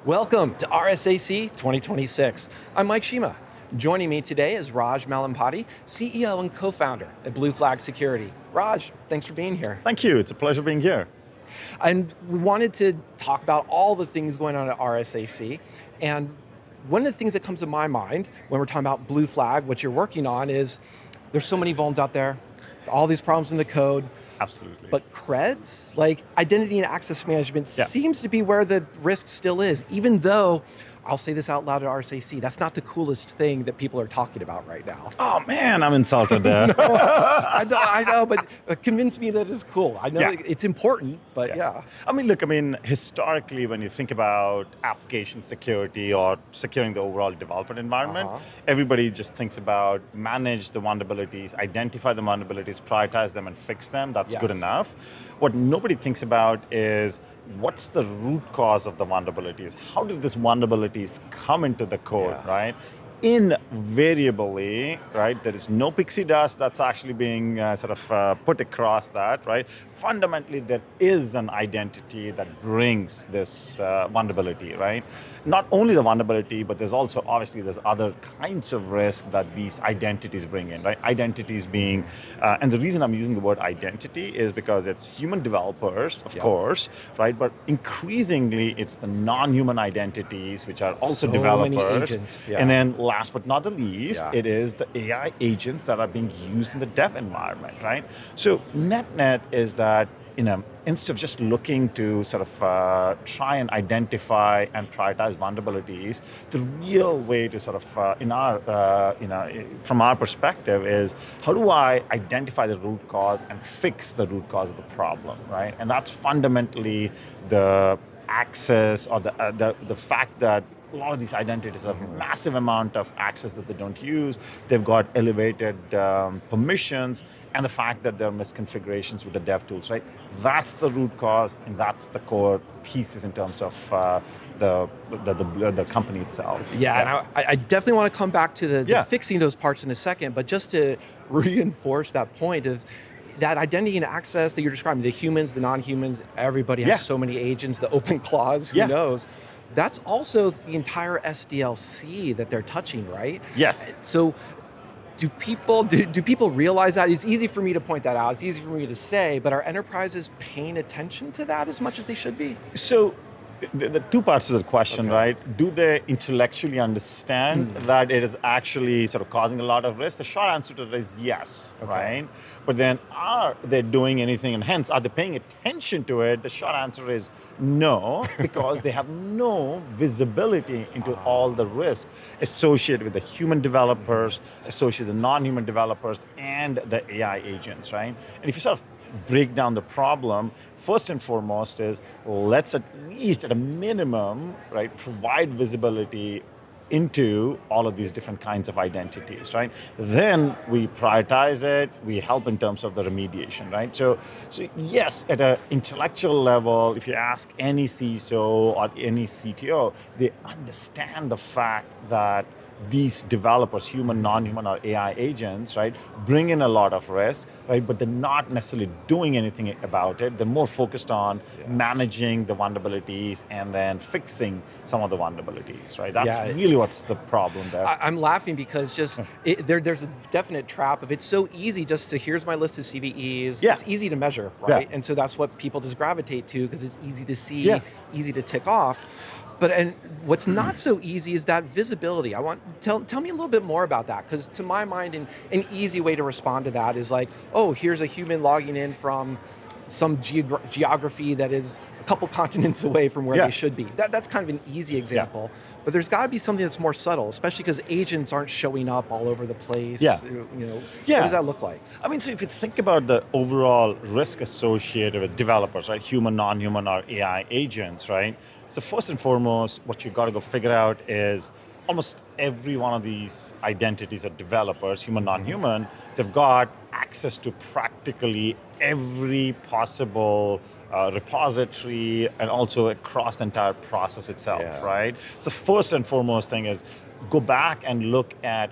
Welcome to RSAC 2026. I'm Mike Shima. Joining me today is Raj Mallempati, CEO and co-founder at Blue Flag Security. Raj, thanks for being here. Thank you. It's a pleasure being here. And we wanted to talk about all the things going on at RSAC. And one of the things that comes to my mind when we're talking about Blue Flag, what you're working on is there's so many vulns out there, all these problems in the code. Absolutely. But creds, like identity and access management, seems to be where the risk still is, even though, I'll say this out loud at RSAC, that's not the coolest thing that people are talking about right now. Oh man, I'm insulted there. No, I know, but convince me that it's cool. I know it's important, but yeah. I mean, look, historically, when you think about application security or securing the overall development environment, everybody just thinks about manage the vulnerabilities, identify the vulnerabilities, prioritize them, and fix them. That's good enough. What nobody thinks about is what's the root cause of the vulnerabilities? How did these vulnerabilities come into the code, right? Invariably, right, there is no pixie dust that's actually being put across that, right? Fundamentally, there is an identity that brings this vulnerability, right? Not only the vulnerability, but there's also, obviously, there's other kinds of risk that these identities bring in, right? Identities being, and the reason I'm using the word identity is because it's human developers, of course, right? But increasingly, it's the non-human identities, which are also so developers. Many agents, And then last but not the least, it is the AI agents that are being used in the dev environment, right? So net is that, instead of just looking to try and identify and prioritize vulnerabilities, the real way to from our perspective is how do I identify the root cause and fix the root cause of the problem, right? And that's fundamentally the access or the fact that a lot of these identities have massive amount of access that they don't use. They've got elevated permissions, and the fact that there are misconfigurations with the dev tools, right? That's the root cause, and that's the core thesis in terms of the company itself. And I definitely want to come back to the fixing those parts in a second, but just to reinforce that point of that identity and access that you're describing, the humans, the non-humans, everybody has so many agents, the open clause, who knows? That's also the entire SDLC that they're touching, right? Yes. So do people realize that? It's easy for me to point that out. It's easy for me to say, but are enterprises paying attention to that as much as they should be? So the two parts of the question, right? Do they intellectually understand that it is actually sort of causing a lot of risk? The short answer to that is yes, right? But then are they doing anything, and hence are they paying attention to it? The short answer is no, because they have no visibility into all the risk associated with the human developers, associated with the non-human developers, and the AI agents, right? And if you sort of break down the problem, first and foremost is let's at least at a minimum, right, provide visibility into all of these different kinds of identities, right? Then we prioritize it, we help in terms of the remediation, right? So yes, at an intellectual level, if you ask any CISO or any CTO, they understand the fact that these developers, human, non-human, or AI agents, right, bring in a lot of risk, right? But they're not necessarily doing anything about it. They're more focused on managing the vulnerabilities and then fixing some of the vulnerabilities, right? That's really what's the problem there. I'm laughing because just there's a definite trap of it's so easy just to here's my list of CVEs. It's easy to measure, right? And so that's what people just gravitate to because it's easy to see, easy to tick off. And what's not so easy is that visibility. Tell me a little bit more about that, because to my mind, an easy way to respond to that is like, oh, here's a human logging in from some geography that is a couple continents away from where they should be. That's kind of an easy example. But there's got to be something that's more subtle, especially because agents aren't showing up all over the place. What does that look like? So if you think about the overall risk associated with developers, right, human, non-human, or AI agents, right? So first and foremost, what you've got to go figure out is almost every one of these identities are developers, human, non-human. They've got access to practically every possible repository and also across the entire process itself, right? So first and foremost thing is go back and look at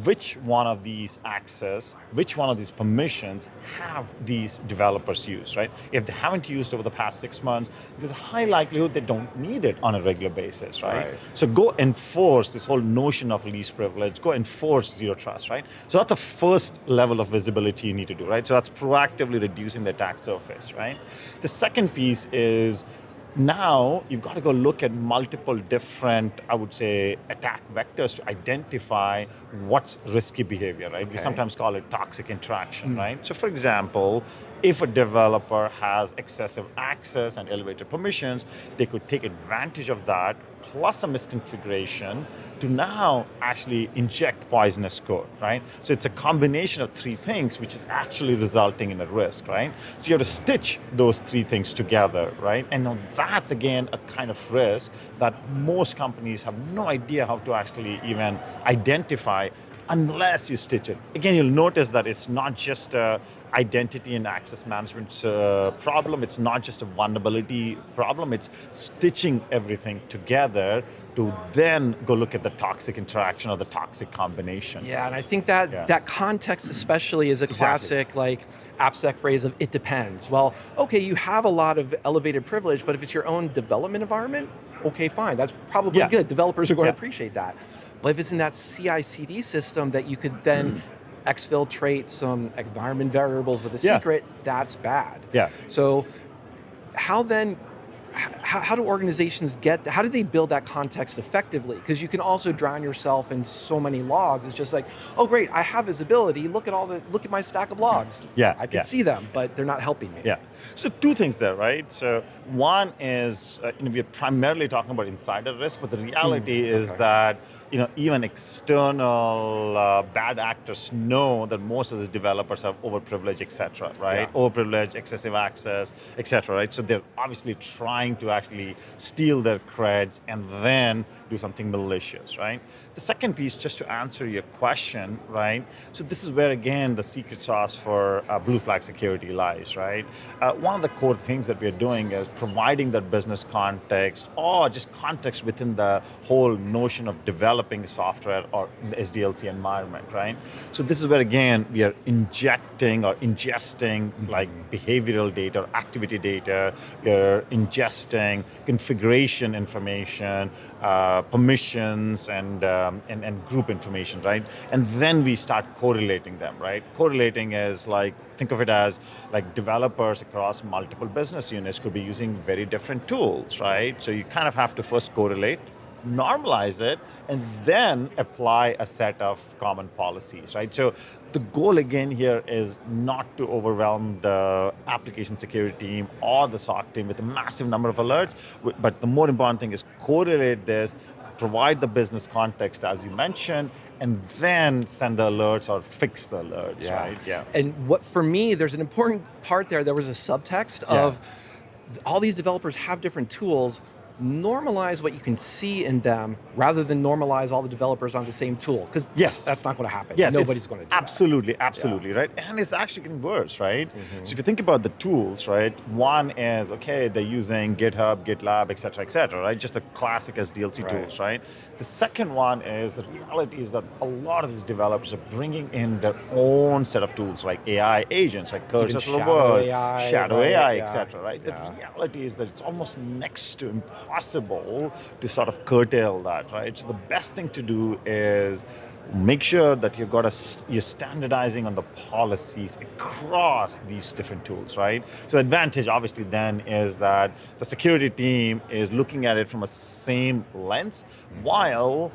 which one of these access, which one of these permissions have these developers used, right? If they haven't used over the past 6 months, there's a high likelihood they don't need it on a regular basis, right? So go enforce this whole notion of least privilege, go enforce zero trust, right? So that's the first level of visibility you need to do, right? So that's proactively reducing the attack surface, right? The second piece is now you've got to go look at multiple different, I would say, attack vectors to identify what's risky behavior, right? We sometimes call it toxic interaction, right? So for example, if a developer has excessive access and elevated permissions, they could take advantage of that plus a misconfiguration to now actually inject poisonous code, right? So it's a combination of three things which is actually resulting in a risk, right? So you have to stitch those three things together, right? And now that's again a kind of risk that most companies have no idea how to actually even identify unless you stitch it. Again, you'll notice that it's not just a identity and access management problem. It's not just a vulnerability problem. It's stitching everything together to then go look at the toxic interaction or the toxic combination. Yeah, and I think that that context especially is a classic like AppSec phrase of it depends. Well, okay, you have a lot of elevated privilege, but if it's your own development environment, okay, fine. That's probably good. Developers are going to appreciate that. But if it's in that CI/CD system that you could then exfiltrate some environment variables with a secret, that's bad. So how then, how do organizations how do they build that context effectively? Because you can also drown yourself in so many logs. It's just like, oh great, I have visibility. Look at my stack of logs. I can see them, but they're not helping me. So two things there, right? So one is, we're primarily talking about insider risk, but the reality is that even external bad actors know that most of these developers have overprivilege, etc., right? Overprivilege, excessive access, etc., right? So they're obviously trying to actually steal their creds and then do something malicious, right? The second piece, just to answer your question, right? So this is where, again, the secret sauce for blue flag security lies, right? One of the core things that we're doing is providing that business context or just context within the whole notion of developing software or the SDLC environment, right? So this is where, again, we are injecting or ingesting like behavioral data or activity data. We're ingesting configuration information, permissions, and group information, right? And then we start correlating them, right? Correlating is like, think of it as like developers across multiple business units could be using very different tools, right? So you kind of have to first correlate, normalize it, and then apply a set of common policies, right? So the goal again here is not to overwhelm the application security team or the SOC team with a massive number of alerts, but the more important thing is correlate this, provide the business context as you mentioned, and then send the alerts or fix the alerts, right? And what for me, there's an important part there. There was a subtext of all these developers have different tools. Normalize what you can see in them rather than normalize all the developers on the same tool, because that's not going to happen. Nobody's going to do absolutely, right? And it's actually getting worse, right? So if you think about the tools, right, one is, okay, they're using GitHub, GitLab, et cetera, right? Just the classic SDLC tools, right? The second one is the reality is that a lot of these developers are bringing in their own set of tools like AI agents, like Cursor of the World, Shadow AI, et cetera, right? The reality is that it's almost next to impossible to sort of curtail that, right? So the best thing to do is make sure that you're standardizing on the policies across these different tools, right? So the advantage obviously then is that the security team is looking at it from a same lens while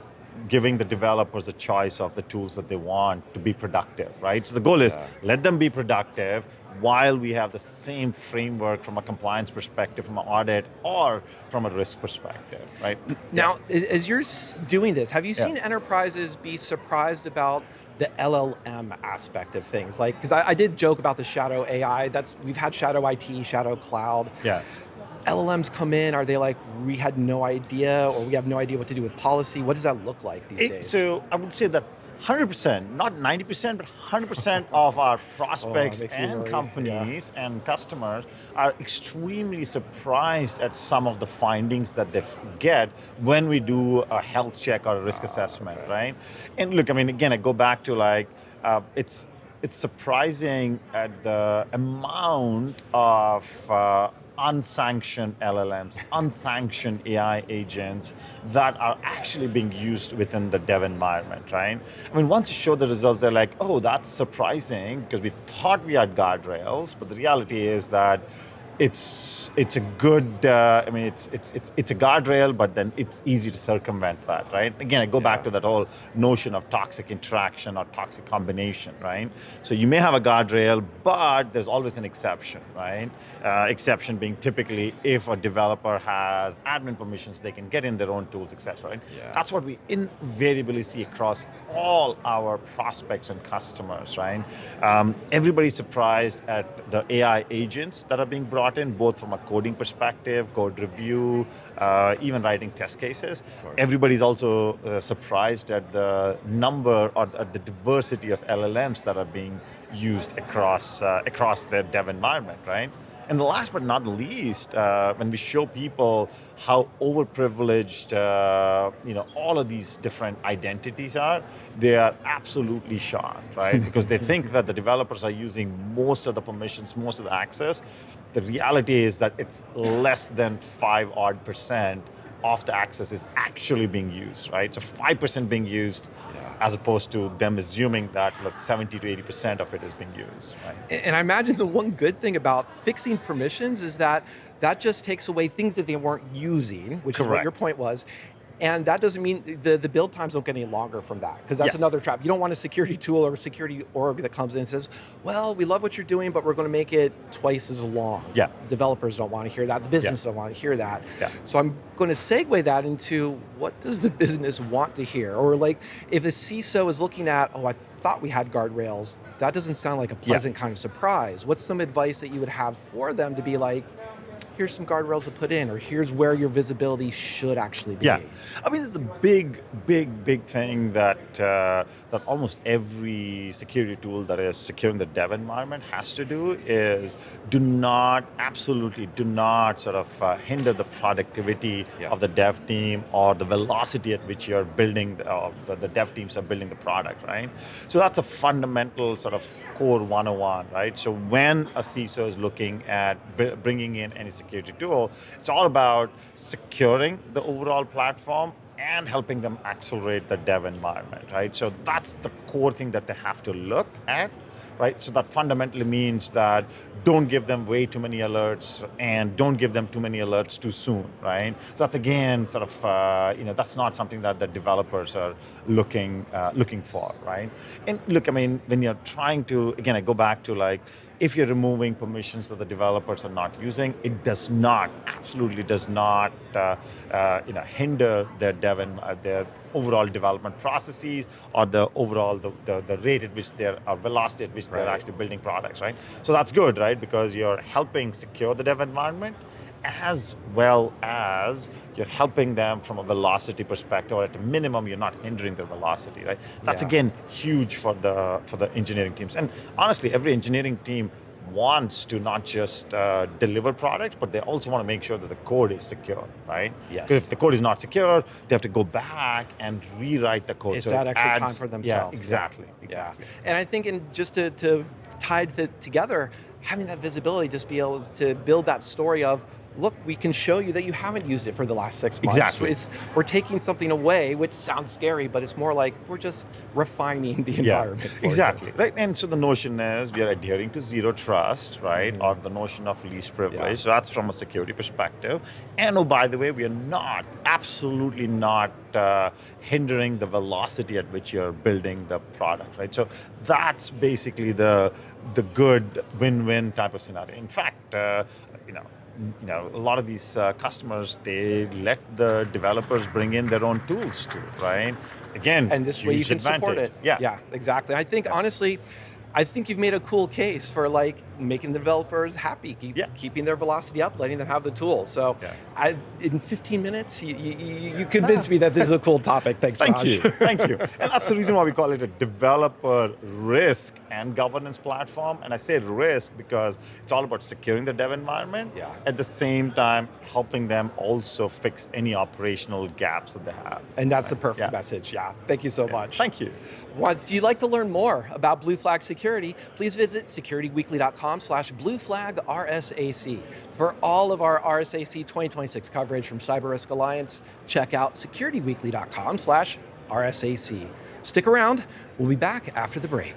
giving the developers the choice of the tools that they want to be productive, right? So the goal is let them be productive while we have the same framework from a compliance perspective, from an audit, or from a risk perspective, right? Now, as you're doing this, have you seen enterprises be surprised about the LLM aspect of things? Like, because I did joke about the Shadow AI. We've had Shadow IT, Shadow Cloud. LLMs come in, are they like, we had no idea, or we have no idea what to do with policy? What does that look like these days? So I would say that 100%, not 90%, but 100% of our prospects and companies and customers are extremely surprised at some of the findings that they get when we do a health check or a risk assessment, right? And look, I mean, again, I go back to like, it's surprising at the amount of unsanctioned LLMs, unsanctioned AI agents that are actually being used within the dev environment, right? I mean, once you show the results, they're like, oh, that's surprising because we thought we had guardrails, but the reality is that it's a good, I mean, it's a guardrail, but then it's easy to circumvent that, right? Again, I go back to that whole notion of toxic interaction or toxic combination, right? So you may have a guardrail, but there's always an exception, right? Exception being typically if a developer has admin permissions, they can get in their own tools, etc. Right? That's what we invariably see across all our prospects and customers, right? Everybody's surprised at the AI agents that are being brought in, both from a coding perspective, code review, even writing test cases. Everybody's also surprised at the number or at the diversity of LLMs that are being used across their dev environment, right? And the last but not the least, when we show people how overprivileged, all of these different identities are, they are absolutely shocked, right? Because they think that the developers are using most of the permissions, most of the access. The reality is that it's less than 5% of the access is actually being used, right? So 5% being used, as opposed to them assuming that 70 to 80% of it is being used, right? And I imagine the one good thing about fixing permissions is that just takes away things that they weren't using, which is what your point was. And that doesn't mean the build times don't get any longer from that, because that's another trap. You don't want a security tool or a security org that comes in and says, well, we love what you're doing, but we're going to make it twice as long. Developers don't want to hear that. The business don't want to hear that. So I'm going to segue that into what does the business want to hear? Or like if a CISO is looking at, oh, I thought we had guardrails, that doesn't sound like a pleasant kind of surprise. What's some advice that you would have for them to be like, here's some guardrails to put in, or here's where your visibility should actually be? I mean, the big thing that almost every security tool that is securing the dev environment has to do is absolutely do not sort of hinder the productivity of the dev team or the velocity at which you're building, the dev teams are building the product, right? So that's a fundamental sort of core 101, right? So when a CISO is looking at bringing in any security tool, it's all about securing the overall platform and helping them accelerate the dev environment, right? So that's the core thing that they have to look at, right? So that fundamentally means that don't give them way too many alerts and don't give them too many alerts too soon, right? So that's again sort of that's not something that the developers are looking for, right? And look, I mean, when you're trying to, again, I go back to like, if you're removing permissions that the developers are not using, it absolutely does not hinder their dev and their overall development processes or the overall the rate at which velocity at which they're actually building products, right? So that's good, right? Because you're helping secure the dev environment as well as you're helping them from a velocity perspective, or at a minimum, you're not hindering their velocity, right? That's again huge for the engineering teams. And honestly, every engineering team wants to not just deliver products, but they also want to make sure that the code is secure, right? Because if the code is not secure, they have to go back and rewrite the code. It's that extra time for themselves. Exactly. And I think just to tie it together, having that visibility, just be able to build that story of, look, we can show you that you haven't used it for the last 6 months. Exactly. We're taking something away, which sounds scary, but it's more like we're just refining the environment. Exactly. Right. And so the notion is we are adhering to zero trust, right? Or the notion of least privilege. So that's from a security perspective. And oh, by the way, we are absolutely not hindering the velocity at which you're building the product, right? So that's basically the good win-win type of scenario. In fact, a lot of these customers, they let the developers bring in their own tools too, right? Again, and this way you can support it. Yeah, exactly. I think honestly, you've made a cool case for like, making the developers happy, keeping their velocity up, letting them have the tools. So in 15 minutes, you convinced me that this is a cool topic. Thanks, Thank Raj. you. Thank you. And that's the reason why we call it a developer risk and governance platform. And I say risk because it's all about securing the dev environment, at the same time helping them also fix any operational gaps that they have. And that's the perfect message. Thank you so much. Thank you. Well, if you'd like to learn more about Blue Flag Security, please visit securityweekly.com/blueflagrsac. For all of our RSAC 2026 coverage from Cyber Risk Alliance, check out securityweekly.com/RSAC. Stick around. We'll be back after the break.